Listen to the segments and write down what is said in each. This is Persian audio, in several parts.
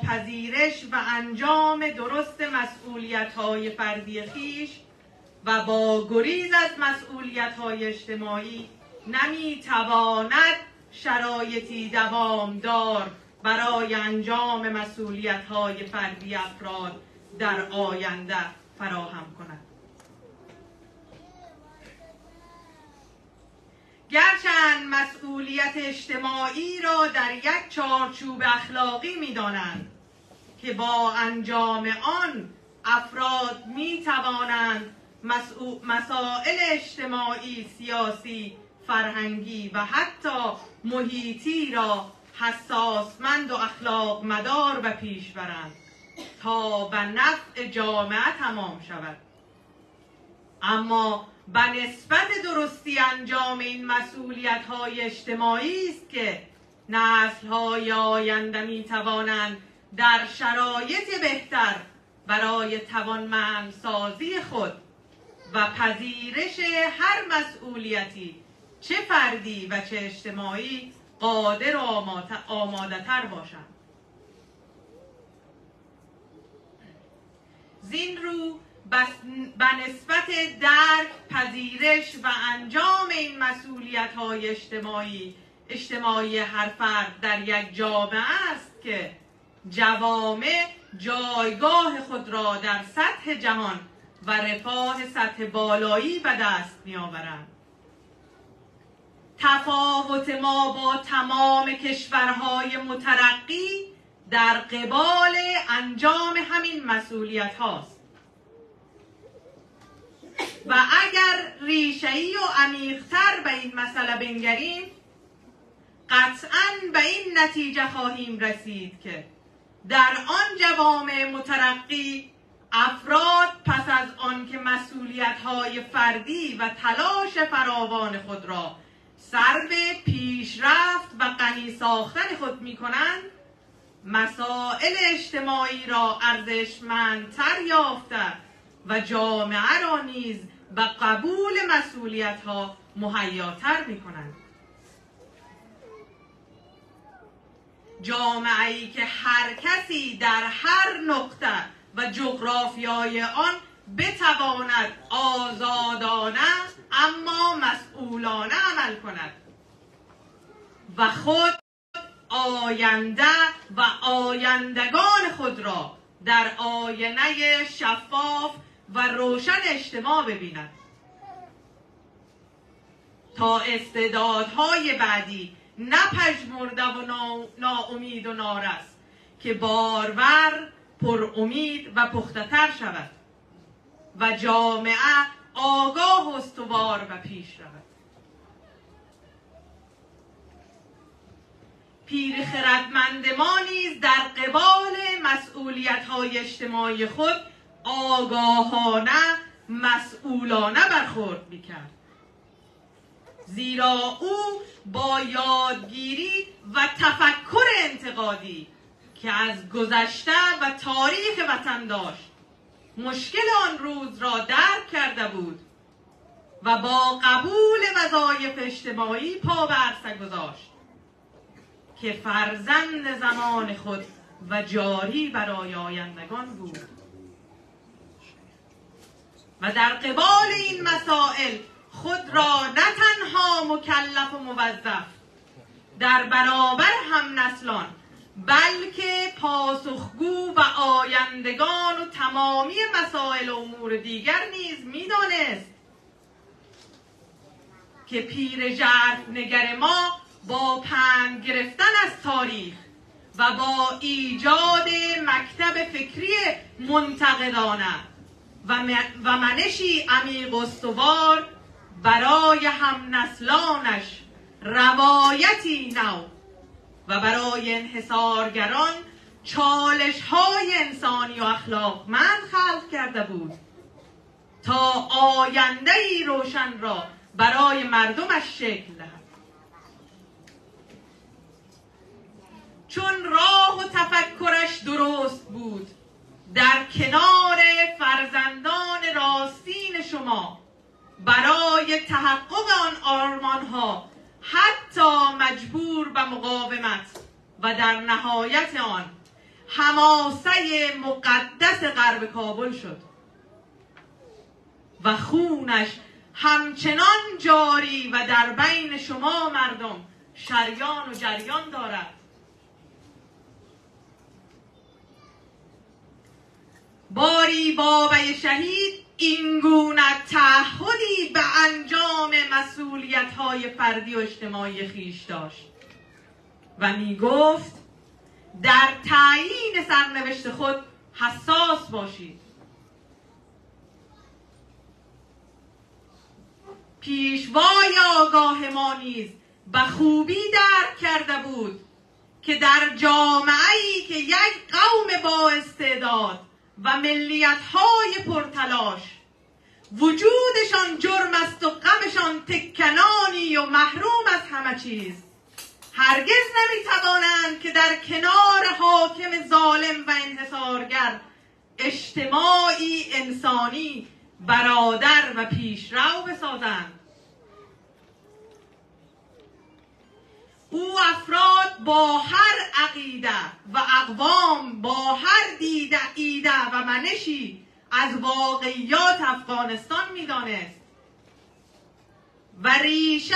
پذیرش و انجام درست مسئولیت‌های فردی خویش و با گریز از مسئولیت‌های اجتماعی نمی‌تواند شرایطی دوامدار برای انجام مسئولیت‌های فردی افراد در آینده فراهم کند. گرچند مسئولیت اجتماعی را در یک چارچوب اخلاقی می‌دانند که با انجام آن افراد می‌توانند مسائل اجتماعی، سیاسی، فرهنگی و حتی محیطی را حساسمند و اخلاق مدار و پیش برند تا به نفع جامعه تمام شود. اما به نسبت درستی انجام این مسئولیت‌های اجتماعی است که نسل‌های آینده می‌توانند در شرایط بهتر برای توانمندسازی خود و پذیرش هر مسئولیتی چه فردی و چه اجتماعی قادر و آماده‌تر باشند. زین رو به نسبت درک، پذیرش و انجام این مسئولیت‌های اجتماعی هر فرد در یک جامعه است که جوامع جایگاه خود را در سطح جهان و رفاه سطح بالایی به دست می‌آورند. تفاوت ما با تمام کشورهای مترقی در قبال انجام همین مسئولیت هاست و اگر ریشه‌ای و عمیق‌تر به این مسئله بنگریم قطعاً به این نتیجه خواهیم رسید که در آن جوامع مترقی افراد پس از آن که مسئولیت‌های فردی و تلاش فراوان خود را صرف پیشرفت و غنی ساختن خود می‌کنند، مسائل اجتماعی را ارزشمندتر یافته و جامعه را نیز به قبول مسئولیت‌ها مهیاتر می‌کنند. جامعه‌ای که هر کسی در هر نقطه و جغرافیای آن بتواند آزادانه اما مسئولانه عمل کند و خود آینده و آیندگان خود را در آینه شفاف و روشن اجتماع ببیند تا استعدادهای بعدی نپژمرده و ناامید و نارس که بارور، پر امید و پخته‌تر شود و جامعه آگاه و استوار و پیش رود. پیر خردمند ما نیز در قبال مسئولیت‌های اجتماعی خود آگاهانه، مسئولانه برخورد می‌کرد، زیرا او با یادگیری و تفکر انتقادی که از گذشته و تاریخ وطن داشت مشکل آن روز را درک کرده بود و با قبول وظایف اجتماعی پا به عرصه گذاشت که فرزند زمان خود و جاری برای آیندگان بود و در قبال این مسائل خود را نه تنها مکلف و موظف در برابر هم نسلان بلکه پاسخگو و آیندگان و تمامی مسائل و امور دیگر نیز می‌دانست که پیر ژرفنگر ما با پند گرفتن از تاریخ و با ایجاد مکتب فکری منتقدانه و منشی عمیق و استوار برای هم نسلانش روایتی نو و برای انحصارگران چالش‌های انسانی و اخلاقمند خلق کرده بود تا آینده‌ای روشن را برای مردمش شکل دهد. چون راه و تفکرش درست بود، در کنار فرزندان راستین شما برای تحقق آن آرمان‌ها حتی مجبور به مقاومت و در نهایت آن حماسه مقدس غرب کابل شد و خونش همچنان جاری و در بین شما مردم شریان و جریان دارد. باری بابای شهید اینگونه تعهدی به انجام مسئولیت‌های فردی و اجتماعی خویش داشت و می گفت در تعیین سرنوشت خود حساس باشید. پیشوای آگاه ما نیز به خوبی درک کرده بود که در جامعه‌ای که یک قوم با استعداد و ملیت‌های پرتلاش وجودشان جرم است و غمشان تکنانی و محروم از همه چیز، هرگز نمی‌توانند که در کنار حاکم ظالم و انحصارگر اجتماعی انسانی برادر و پیشرو بسازند. او افراد با هر عقیده و اقوام، با هر ایده و منشی از واقعیات افغانستان می‌دانست و ریشه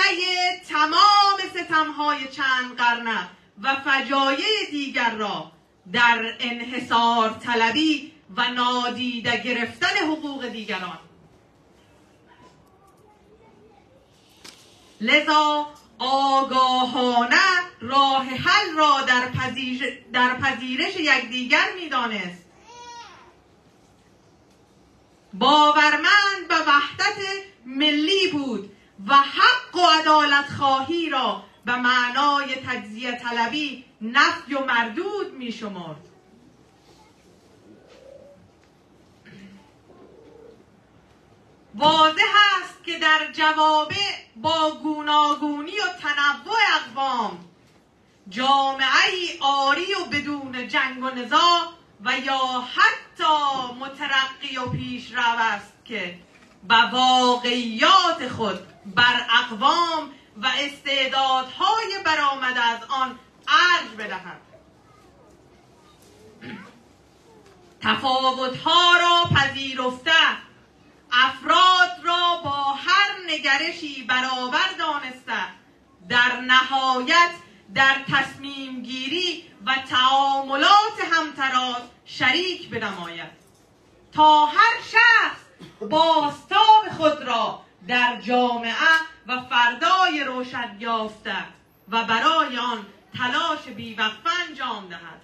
تمام ستم‌های چند قرنه و فجایع دیگر را در انحصار طلبی و نادیده گرفتن حقوق دیگران. لذا آگاهانه راه حل را در پذیرش یکدیگر می‌دانست. باورمند به وحدت ملی بود و حق و عدالت خواهی را به معنای تجزیه طلبی نفی و مردود می‌شمرد. واضح است که در جوابه با گوناگونی و تنوع اقوام جامعه‌ای عاری و بدون جنگ و نزاع و یا حتی مترقی و پیشرو است که به واقعیات خود بر اقوام و استعدادهای برآمده از آن ارج بدهد. تفاوت‌ها را پذیرفته، افراد را با هر نگرشی برابر دانسته، در نهایت در تصمیم گیری و تعاملات همتراز شریک بنماید تا هر شخص بازتاب خود را در جامعه و فردای روشن یافته و برای آن تلاش بیوقفه انجام دهد.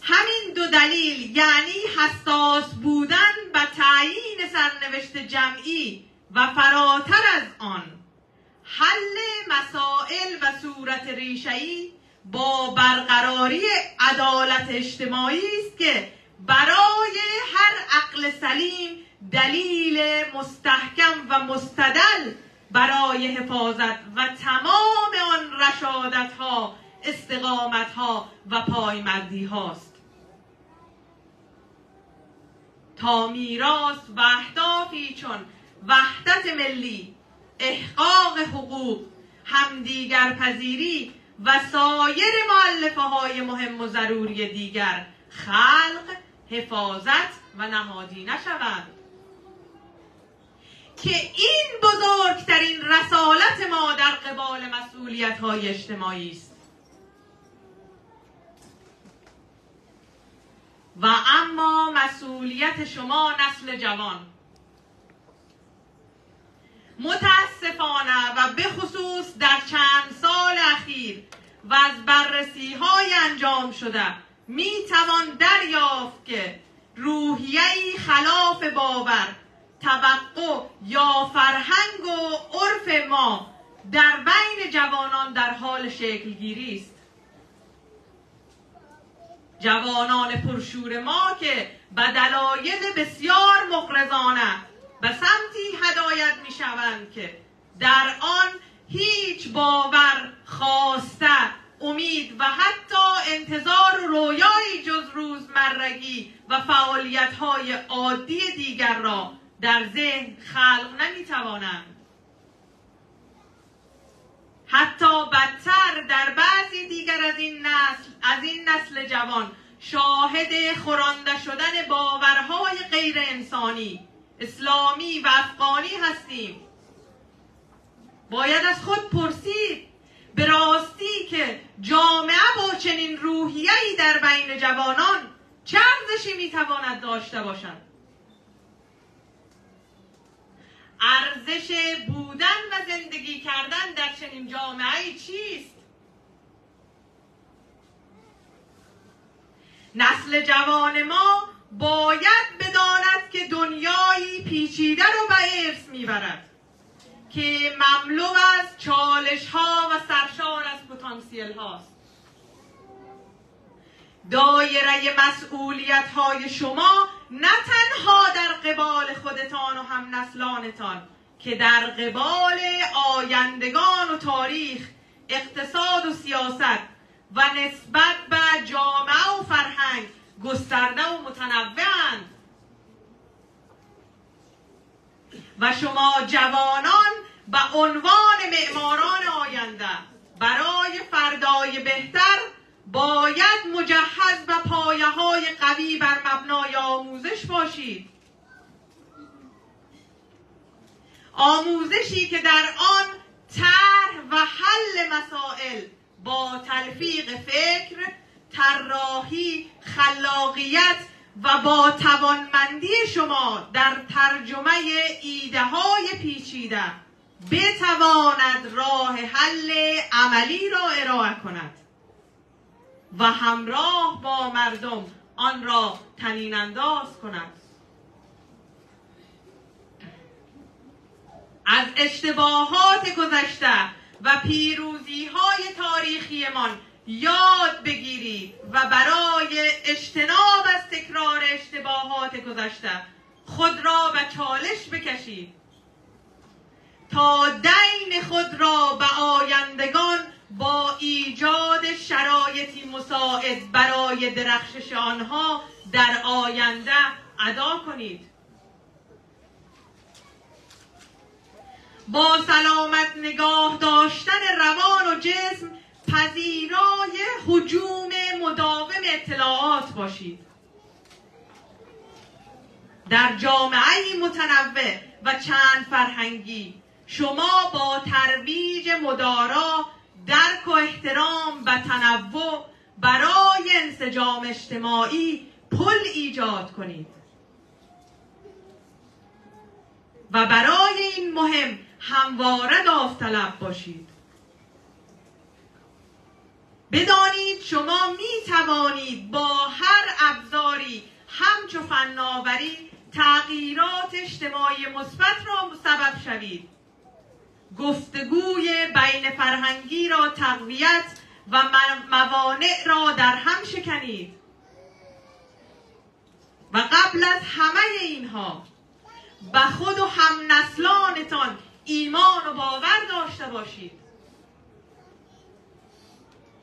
همین دو دلیل، یعنی حساس بودن به تعیین سرنوشت جمعی و فراتر از آن حل مسائل و صورت ریشه‌ای با برقراری عدالت اجتماعی است که برای هر عقل سلیم دلیل مستحکم و مستدل برای حفاظت و تمام آن رشادت‌ها، استقامت‌ها و پایمردی هاست. تا میراث و اهدافی چون وحدت ملی، احقاق حقوق، همدیگر پذیری و سایر مؤلفه‌های مهم و ضروری دیگر خلق، حفاظت و نهادی نشوند که این بزرگترین رسالت ما در قبال مسئولیت‌های اجتماعی است. و اما مسئولیت شما نسل جوان، متاسفانه و به خصوص در چند سال اخیر و از بررسی‌های انجام شده می توان دریافت که روحیه‌ای خلاف باور، توقع یا فرهنگ و عرف ما در بین جوانان در حال شکلگیری است. جوانان پرشور ما که به دلایل بسیار مغرضانه به سمتی هدایت می شوند که در آن هیچ باور، خواسته، امید و حتی انتظار و رویایی جز روزمرگی و فعالیت‌های عادی دیگر را در ذهن خلق نمی توانند. حتی بدتر در بعضی دیگر از این نسل جوان شاهد خورانده شدن باورهای غیر انسانی، اسلامی و افغانی هستیم. باید از خود پرسید به راستی که جامعه با چنین روحیه‌ای در بین جوانان چه ارزشی میتواند داشته باشد؟ ارزش بودن و زندگی کردن در چنین جامعه‌ای چیست؟ نسل جوان ما باید بداند که دنیایی پیچیده رو به ارث میبرد که مملو از چالش‌ها و سرشار از پتانسیل هاست. دایره مسئولیت‌های شما نه تنها در قبال خودتان و هم نسلانتان که در قبال آیندگان و تاریخ، اقتصاد و سیاست و نسبت به جامعه و فرهنگ گسترده و متنوعند. و شما جوانان به عنوان معماران آینده برای فردای بهتر باید مجهز به پایه‌های قوی بر مبنای آموزش باشید. آموزشی که در آن طرح و حل مسائل با تلفیق فکر، طراحی، خلاقیت و با توانمندی شما در ترجمه ایده‌های پیچیده بتواند راه حل عملی را ارائه کند و همراه با مردم آن را طنین انداز کند. از اشتباهات گذشته و پیروزی‌های تاریخیمان یاد بگیرید و برای اجتناب از تکرار اشتباهات گذشته خود را به چالش بکشید تا دین خود را به آیندگان با ایجاد شرایطی مساعد برای درخشش آنها در آینده ادا کنید. با سلامت نگاه داشتن روان و جسم پذیرای هجوم مداوم اطلاعات باشید. در جامعه‌ای متنوع و چند فرهنگی شما با ترویج مدارا، درک و احترام به تنوع برای انسجام اجتماعی پل ایجاد کنید و برای این مهم همواره داوطلب باشید. بدانید شما می توانید با هر ابزاری همچو فناوری تغییرات اجتماعی مثبت را سبب شوید. گفتگوی بین فرهنگی را تقویت و موانع را در هم شکنید و قبل از همه اینها به خود و هم نسلانتان ایمان و باور داشته باشید.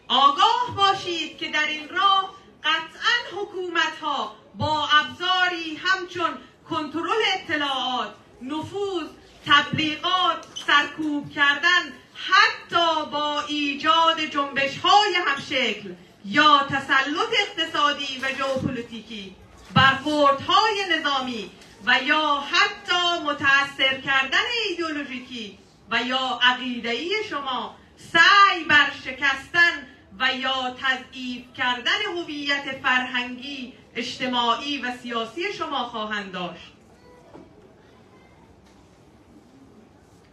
آگاه باشید که در این راه قطعاً حکومت‌ها با ابزاری همچون کنترل اطلاعات، نفوذ، تبلیغات، سرکوب کردن، حتی با ایجاد جنبش‌های همشکل یا تسلط اقتصادی و ژئوپلیتیکی، برخوردهای نظامی و یا حتی متأثر کردن ایدئولوژیکی و یا عقیده‌ای شما سعی بر شکستن و یا تضعیف کردن هویت فرهنگی، اجتماعی و سیاسی شما خواهند داشت.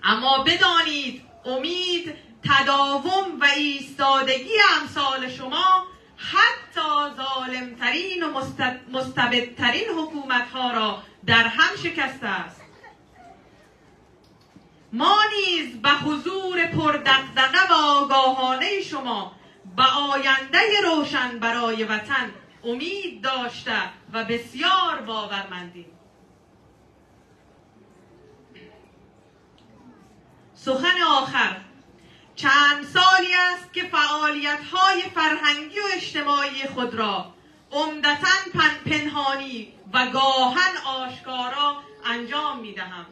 اما بدانید امید، تداوم و ایستادگی امثال شما حتی ظالمترین و مستبدترین حکومت‌ها را در هم شکسته است. ما نیز به حضور پردغدغه و آگاهانه شما به آینده روشن برای وطن امید داشته و بسیار باورمندیم. سخن آخر: چند سالی است که فعالیت‌های فرهنگی و اجتماعی خود را عمدتاً پنهانی و گاهن آشکارا انجام می‌دهم.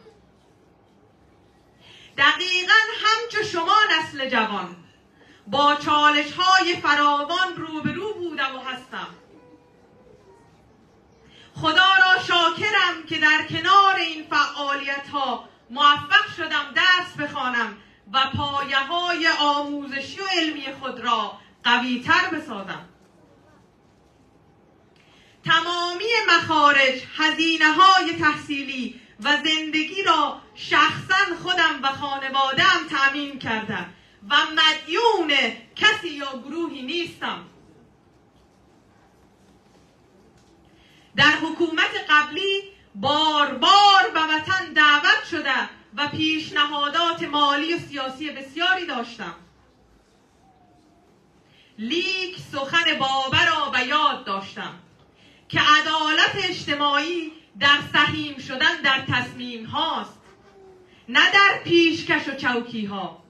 دقیقاً همچو شما نسل جوان با چالش‌های فراوان روبرو بودم و هستم. خدا را شاکرم که در کنار این فعالیت‌ها موفق شدم درس بخوانم و پایه‌های آموزشی و علمی خود را قوی‌تر بسازم. تمامی مخارج، هزینه‌های تحصیلی و زندگی را شخصاً خودم و خانواده‌ام تأمین کردم و مدیون کسی یا گروهی نیستم. در حکومت قبلی بار بار به وطن دعوت شده و پیشنهادات مالی و سیاسی بسیاری داشتم. لیک سخن بابا را به یاد داشتم که عدالت اجتماعی در سهیم شدن در تصمیم هاست، نه در پیشکش و چوکی ها.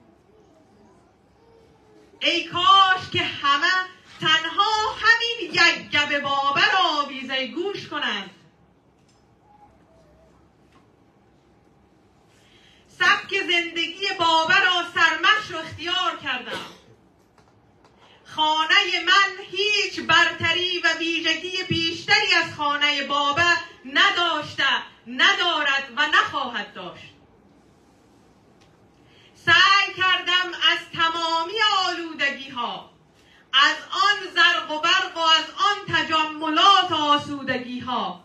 ای کاش که همه تنها همین یک گب بابا را آویزه گوش کنند. سبک زندگی بابا را سرمشق و اختیار کردم. خانه من هیچ برتری و ویژگی بیشتری از خانه بابا نداشته، ندارد و نخواهد داشت. سعی کردم از تمامی آلودگی ها، از آن زرق و برق و از آن تجملات و آسودگی ها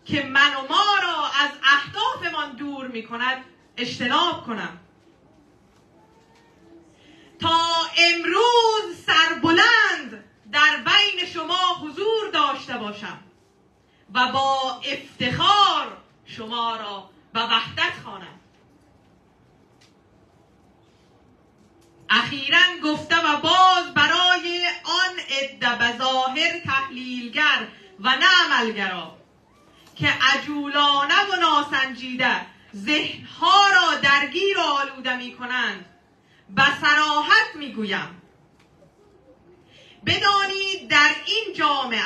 که من و ما را از اهدافمان دور می کند اجتناب کنم. تا امروز سربلند در بین شما حضور داشته باشم و با افتخار شما را به وحدت خوانم. اخیراً گفته و باز برای آن عده بظاهر تحلیلگر و نه عملگرا که عجولانه و ناسنجیده ذهنها را درگیر و آلوده می کنند به صراحت می گویم بدانید در این جامعه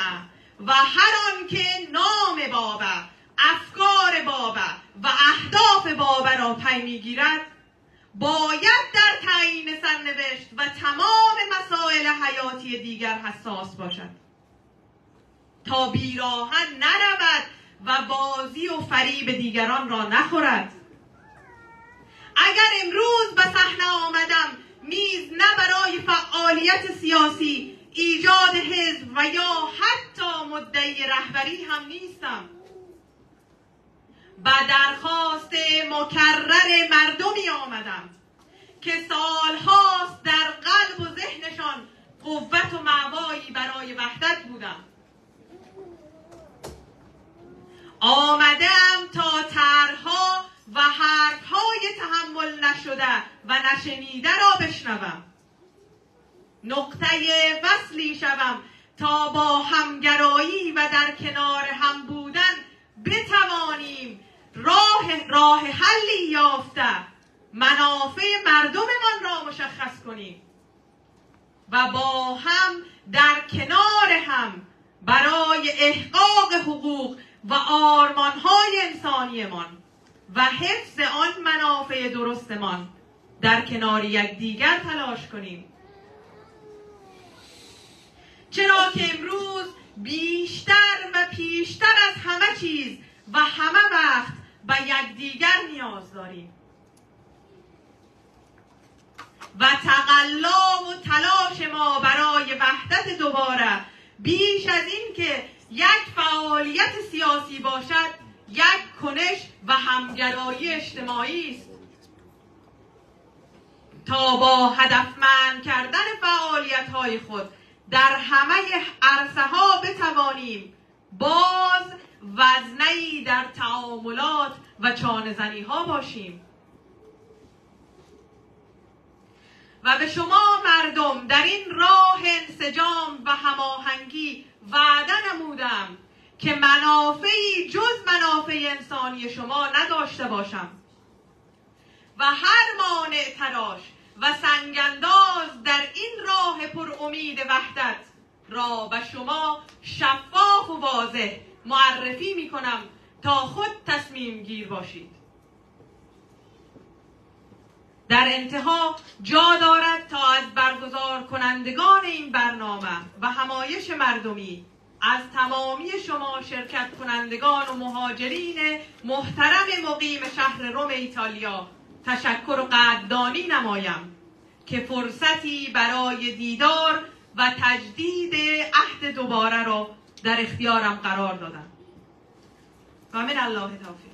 و هر آن که نام بابا، افکار بابا و اهداف بابا را پی می گیرد باید در تعیین سرنوشت و تمام مسائل حیاتی دیگر حساس باشد تا بیراهن نرود و بازی و فریب دیگران را نخورد. اگر امروز به صحنه آمدم نیز نه برای فعالیت سیاسی، ایجاد حزب و یا حتی مدعی رهبری هم نیستم. به درخواست مکرر مردمی آمدم که سالهاست در قلب و ذهنشان قوت و مأوایی برای وحدت بودم. آمدم تا طرح‌ها و حرف‌های تحمل نشده و نشنیده را بشنوم، نقطه وصلی شوم تا با همگرایی و در کنار هم بودن بتوانیم راه حلی یافته منافع مردممان را مشخص کنیم و با هم در کنار هم برای احقاق حقوق و آرمان‌های انسانیمان و حفظ آن منافع درستمان در کنار یکدیگر تلاش کنیم. چرا که امروز بیشتر و پیشتر از همه چیز و همه وقت به یکدیگر نیاز داریم و تقلا و تلاش ما برای وحدت دوباره بیش از این که یک فعالیت سیاسی باشد، یک کنش و همگرایی اجتماعی است تا با هدفمند کردن فعالیت‌های خود در همه عرصه‌ها بتوانیم باز وزنه‌ای در تعاملات و چانه‌زنی‌ها باشیم و به شما مردم در این راه انسجام و هماهنگی وعده نمودم که منافعی جز منافع انسانی شما نداشته باشم و هر مانع تراش و سنگانداز در این راه پر امید وحدت را به شما شفاف و واضح معرفی می کنم تا خود تصمیم گیر باشید. در انتها جا دارد تا از برگزار کنندگان این برنامه و همایش مردمی، از تمامی شما شرکت کنندگان و مهاجرین محترم مقیم شهر رم ایتالیا تشکر و قدردانی نمایم که فرصتی برای دیدار و تجدید عهد دوباره را در اختیارم قرار دادم. و من الله توفیق.